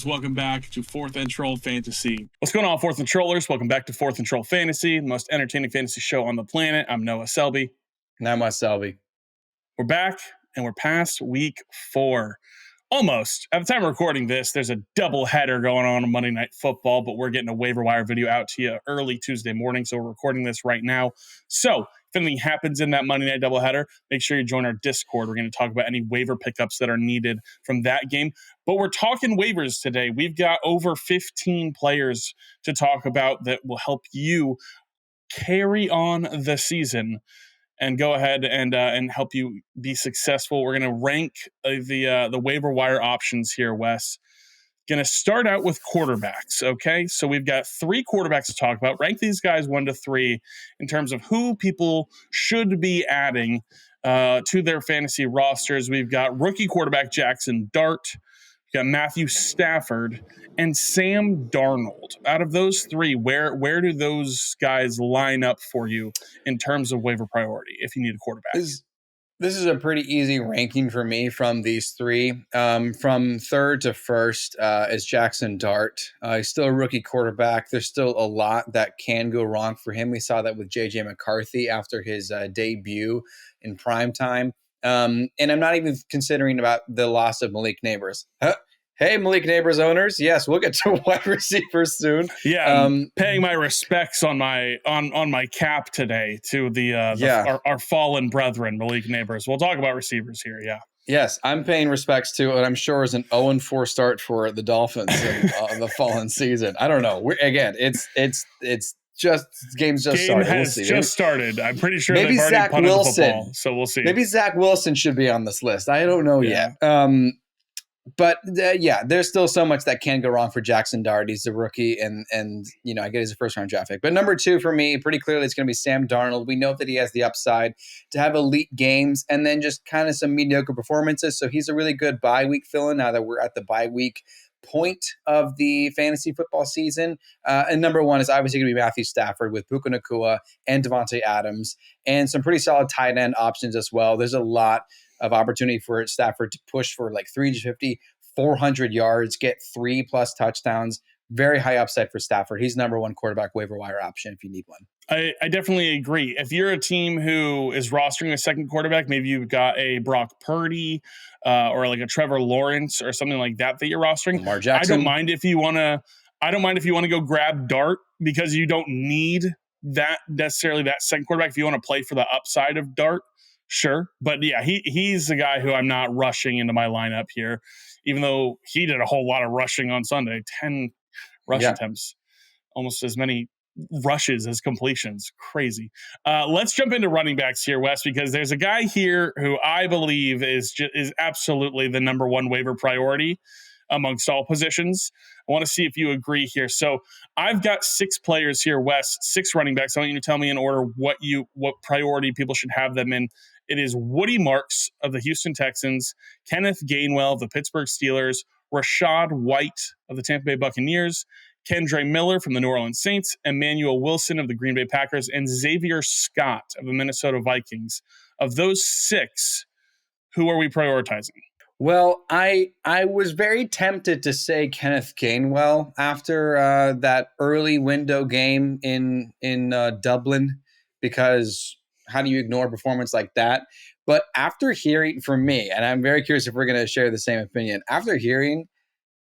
Welcome back to Fourth and Troll Fantasy. What's going on, Fourth and Trollers? Welcome back to Fourth and Troll Fantasy, the most entertaining fantasy show on the planet. I'm Noah Selby. And I'm Wes Selby. We're back, and we're past week 4. Almost. At the time of recording this, there's a double header going on Monday Night Football, but we're getting a waiver wire video out to you early Tuesday morning, so we're recording this right now. So if anything happens in that Monday Night doubleheader, make sure you join our Discord. We're going to talk about any waiver pickups that are needed from that game. But we're talking waivers today. We've got over 15 players to talk about that will help you carry on the season and go ahead and help you be successful. We're going to rank the waiver wire options here, Wes. Going to start out with quarterbacks, okay? So we've got 3 quarterbacks to talk about. Rank these guys 1 to 3 in terms of who people should be adding to their fantasy rosters. We've got rookie quarterback Jackson Dart. We've got Matthew Stafford and Sam Darnold. Out of those 3, where do those guys line up for you in terms of waiver priority if you need a quarterback? This is a pretty easy ranking for me from these 3. From third to first is Jackson Dart. He's still a rookie quarterback. There's still a lot that can go wrong for him. We saw that with J.J. McCarthy after his debut in primetime. And I'm not even considering about the loss of Malik Neighbors. Hey, Malik Neighbors owners. Yes, we'll get to wide receivers soon. Yeah, I'm paying my respects on my cap today to our fallen brethren, Malik Neighbors. We'll talk about receivers here, yeah. Yes, I'm paying respects to what I'm sure is an 0-4 start for the Dolphins in the fallen season. I don't know. It's just game's just started. Has just started. I'm pretty sure maybe they've already Zach punted Wilson. the football, so we'll see. Maybe Zach Wilson should be on this list. I don't know yet. But there's still so much that can go wrong for Jackson Dart. He's a rookie, and I get he's a first-round draft pick. But number 2 for me, pretty clearly, it's going to be Sam Darnold. We know that he has the upside to have elite games and then just kind of some mediocre performances. So he's a really good bye week fill-in now that we're at the bye week point of the fantasy football season. And number 1 is obviously going to be Matthew Stafford with Puka Nacua and Devontae Adams and some pretty solid tight end options as well. There's a lot of opportunity for Stafford to push for like 350, 400 yards, get 3+ touchdowns. Very high upside for Stafford. He's number 1 quarterback waiver wire option if you need one. I definitely agree. If you're a team who is rostering a second quarterback, maybe you've got a Brock Purdy or like a Trevor Lawrence or something like that you're rostering. Lamar Jackson. I don't mind if you want to go grab Dart because you don't need that necessarily that second quarterback. If you want to play for the upside of Dart, sure. But yeah, he's the guy who I'm not rushing into my lineup here, even though he did a whole lot of rushing on Sunday, 10 rush attempts, almost as many rushes as completions. Crazy. Let's jump into running backs here, Wes, because there's a guy here who I believe is absolutely the number 1 waiver priority amongst all positions. I want to see if you agree here. So I've got 6 players here, Wes, 6 running backs. I want you to tell me in order what priority people should have them in. It is Woody Marks of the Houston Texans, Kenneth Gainwell of the Pittsburgh Steelers, Rachaad White of the Tampa Bay Buccaneers, Kendre Miller from the New Orleans Saints, Emmanuel Wilson of the Green Bay Packers, and Xavier Scott of the Minnesota Vikings. Of those 6, who are we prioritizing? Well, I was very tempted to say Kenneth Gainwell after that early window game in Dublin, because how do you ignore a performance like that? But after hearing from me, and I'm very curious if we're going to share the same opinion, after hearing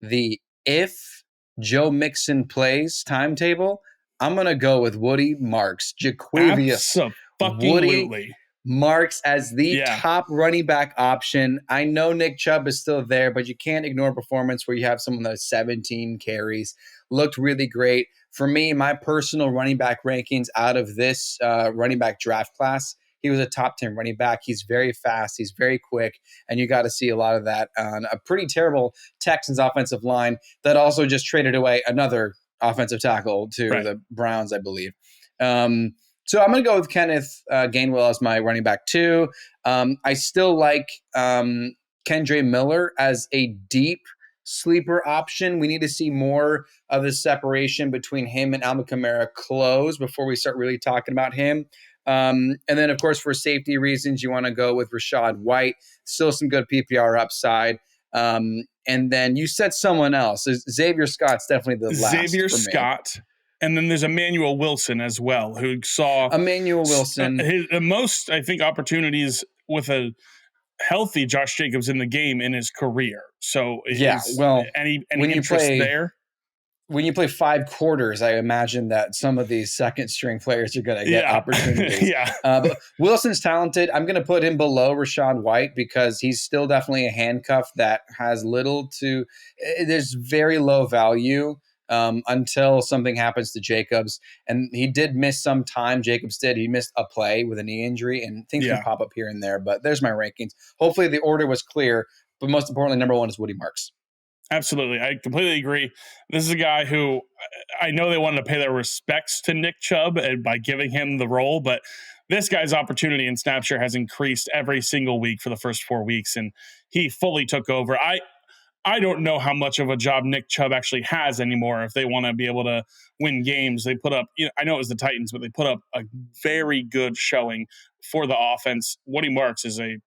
the if Joe Mixon plays timetable, I'm going to go with Woody Marks. Jaquavius Woody Marks as the top running back option. I know Nick Chubb is still there, but you can't ignore performance where you have someone that has 17 carries. Looked really great. For me, my personal running back rankings out of this running back draft class, he was a top 10 running back. He's very fast. He's very quick. And you got to see a lot of that on a pretty terrible Texans offensive line that also just traded away another offensive tackle to the Browns, I believe. So I'm going to go with Kenneth Gainwell as my running back too. I still like Kendre Miller as a deep sleeper option. We need to see more of the separation between him and Alvin Kamara close before we start really talking about him. And then, of course, for safety reasons, you want to go with Rachaad White. Still some good PPR upside. And then you said someone else. Xavier Scott's definitely the last Xavier for me. Scott. And then there's Emmanuel Wilson as well, who saw Emmanuel Wilson. his most, I think, opportunities with a healthy Josh Jacobs in the game in his career. So Yeah, is well, any when you interest play there? when you play 5 quarters, I imagine that some of these second string players are going to get Yeah. opportunities. Yeah. But Wilson's talented. I'm going to put him below Rachaad White because he's still definitely a handcuff that has little to. There's very low value until something happens to Jacobs, and he did miss some time. Jacobs did. He missed a play with a knee injury, and things can Yeah. pop up here and there. But there's my rankings. Hopefully, the order was clear. But most importantly, number 1 is Woody Marks. Absolutely. I completely agree. This is a guy who I know they wanted to pay their respects to Nick Chubb and by giving him the role, but this guy's opportunity in snap share has increased every single week for the first 4 weeks, and he fully took over. I don't know how much of a job Nick Chubb actually has anymore if they want to be able to win games. They put up, I know it was the Titans, but they put up a very good showing for the offense. Woody Marks is a,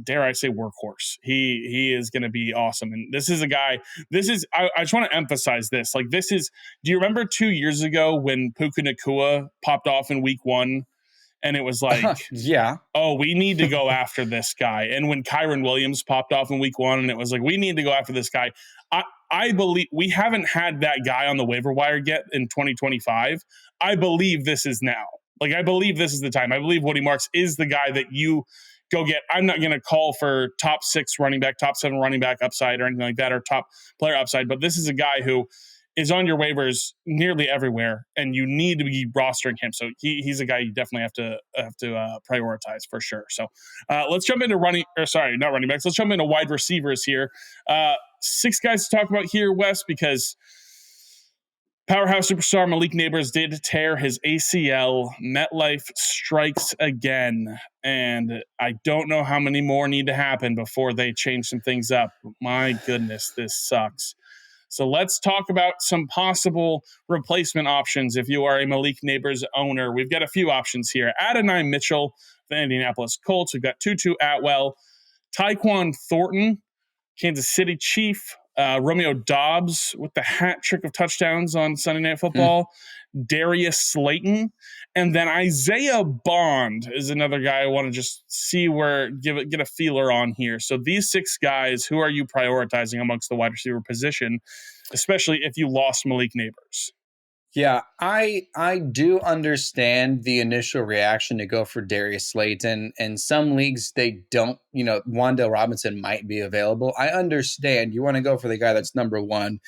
dare I say, workhorse. He is going to be awesome. And this is a guy, I just want to emphasize this. Like, this is, do you remember 2 years ago when Puka Nacua popped off in week 1 and it was like, Yeah. oh, we need to go after this guy. And when Kyron Williams popped off in week 1 and it was like, we need to go after this guy. I believe we haven't had that guy on the waiver wire yet in 2025. I believe this is now. Like, I believe this is the time. I believe Woody Marks is the guy that you go get. I'm not going to call for top 6 running back, top 7 running back upside or anything like that, or top player upside. But this is a guy who is on your waivers nearly everywhere, and you need to be rostering him. So he's a guy you definitely have to prioritize for sure. So let's jump into not running backs. Let's jump into wide receivers here. 6 guys to talk about here, Wes, because powerhouse superstar Malik Nabers did tear his ACL. MetLife strikes again, and I don't know how many more need to happen before they change some things up. My goodness, this sucks. So let's talk about some possible replacement options if you are a Malik Nabers owner. We've got a few options here. Adonai Mitchell, the Indianapolis Colts. We've got Tutu Atwell, Tyquan Thornton, Kansas City Chief, Romeo Doubs with the hat trick of touchdowns on Sunday Night Football, Darius Slayton, and then Isaiah Bond is another guy I want to just see get a feeler on here. So these 6 guys, who are you prioritizing amongst the wide receiver position, especially if you lost Malik Nabers? Yeah, I do understand the initial reaction to go for Darius Slayton. In some leagues, they don't, Wan'Dale Robinson might be available. I understand you want to go for the guy that's number 1.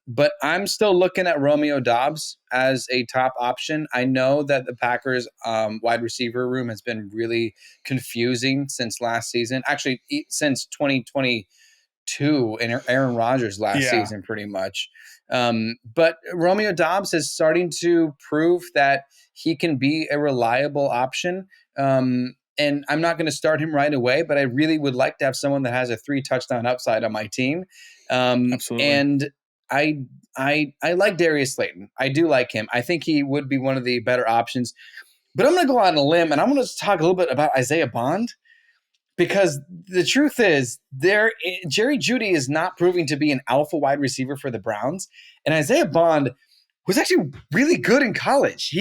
But I'm still looking at Romeo Doubs as a top option. I know that the Packers wide receiver room has been really confusing since last season. Actually, since 2022 and Aaron Rodgers last season, pretty much. But Romeo Doubs is starting to prove that he can be a reliable option. And I'm not going to start him right away, but I really would like to have someone that has a 3 touchdown upside on my team. Absolutely. And I like Darius Slayton. I do like him. I think he would be one of the better options. But I'm going to go out on a limb, and I'm going to talk a little bit about Isaiah Bond. Because the truth is, Jerry Jeudy is not proving to be an alpha wide receiver for the Browns. And Isaiah Bond was actually really good in college.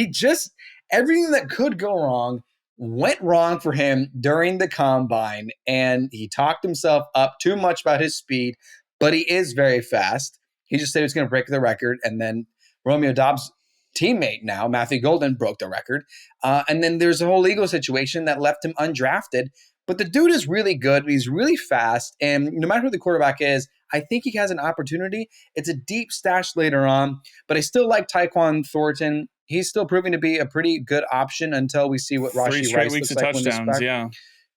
Everything that could go wrong went wrong for him during the combine. And he talked himself up too much about his speed, but he is very fast. He just said he was going to break the record. And then Romeo Doubs' teammate now, Matthew Golden, broke the record. And then there's a whole ego situation that left him undrafted. But the dude is really good. He's really fast. And no matter who the quarterback is, I think he has an opportunity. It's a deep stash later on. But I still like Tyquan Thornton. He's still proving to be a pretty good option until we see what Rashee 3 straight Rice weeks looks of like touchdowns, yeah.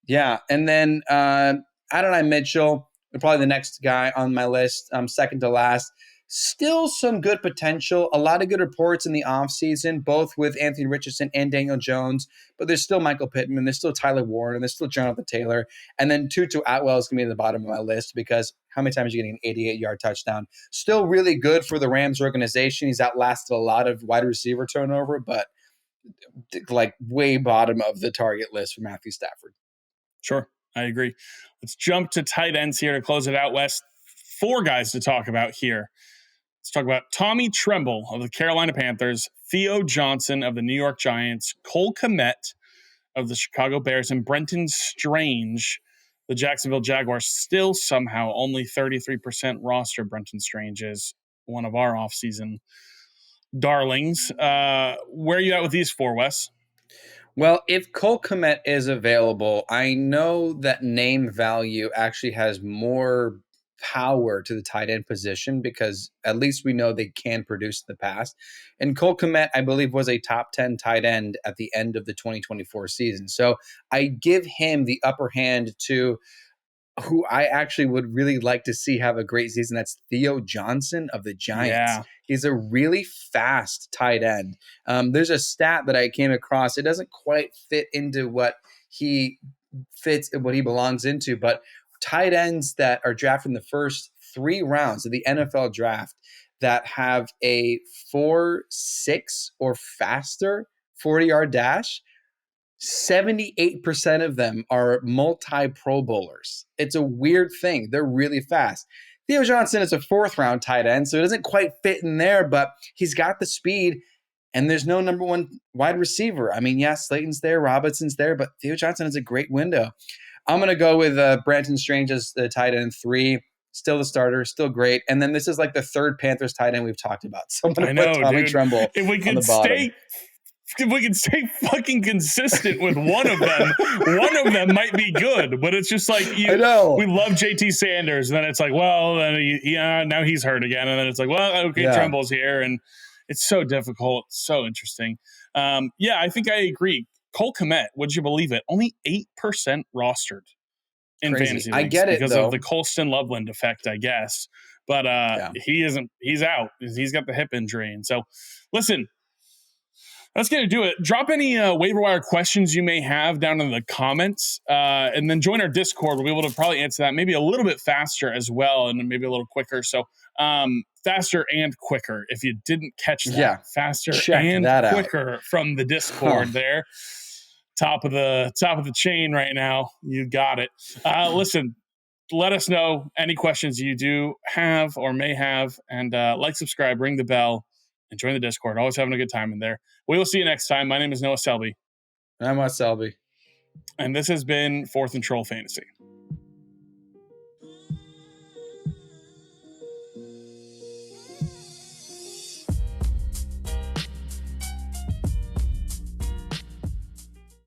Yeah. And then Adonai Mitchell, probably the next guy on my list, second to last. Still some good potential. A lot of good reports in the offseason, both with Anthony Richardson and Daniel Jones. But there's still Michael Pittman. There's still Tyler Warren. And there's still Jonathan Taylor. And then Tutu Atwell is going to be at the bottom of my list because how many times are you getting an 88-yard touchdown? Still really good for the Rams organization. He's outlasted a lot of wide receiver turnover, but like way bottom of the target list for Matthew Stafford. Sure. I agree. Let's jump to tight ends here to close it out, Wes. 4 guys to talk about here. Let's talk about Tommy Tremble of the Carolina Panthers, Theo Johnson of the New York Giants, Cole Kmet of the Chicago Bears, and Brenton Strange, the Jacksonville Jaguars. Still somehow only 33% roster. Brenton Strange is one of our offseason darlings. Where are you at with these 4, Wes? Well, if Cole Kmet is available, I know that name value actually has more power to the tight end position because at least we know they can produce in the past. And Cole Kmet, I believe, was a top 10 tight end at the end of the 2024 season. So I give him the upper hand to who I actually would really like to see have a great season. That's Theo Johnson of the Giants. Yeah. He's a really fast tight end. There's a stat that I came across. It doesn't quite fit into what he belongs into, but tight ends that are drafted in the first 3 rounds of the NFL draft that have a 4.6 or faster 40-yard dash, 78% of them are multi-Pro Bowlers. It's a weird thing. They're really fast. Theo Johnson is a 4th-round tight end, so it doesn't quite fit in there, but he's got the speed, and there's no number 1 wide receiver. I mean, yeah, Slayton's there, Robinson's there, but Theo Johnson has a great window. I'm going to go with Brenton Strange as the tight end 3. Still the starter, still great. And then this is like the 3rd Panthers tight end we've talked about. So I'm going to put Tommy Tremble if we on the bottom. If we can stay fucking consistent with one of them might be good. But it's just like I know. We love JT Sanders, and then it's like, well, then now he's hurt again, and then it's like, well, okay, yeah. Tremble's here, and it's so difficult, so interesting. I think I agree. Cole Kmet, would you believe it? Only 8% rostered in fantasy leagues. I get it because though. of the Colston Loveland effect, I guess. But he isn't. He's out. He's got the hip injury, and so listen. That's going to do it. Drop any waiver wire questions you may have down in the comments, and then join our Discord. We'll be able to probably answer that maybe a little bit faster as well, and maybe a little quicker. So faster and quicker. If you didn't catch that, faster and quicker from the Discord there. Top of the chain right now. You got it. Listen, let us know any questions you do have or may have, and subscribe, ring the bell. And join the Discord. Always having a good time in there. We will see you next time. My name is Noah Selby. I'm Wes Selby. And this has been 4th and Troll Fantasy.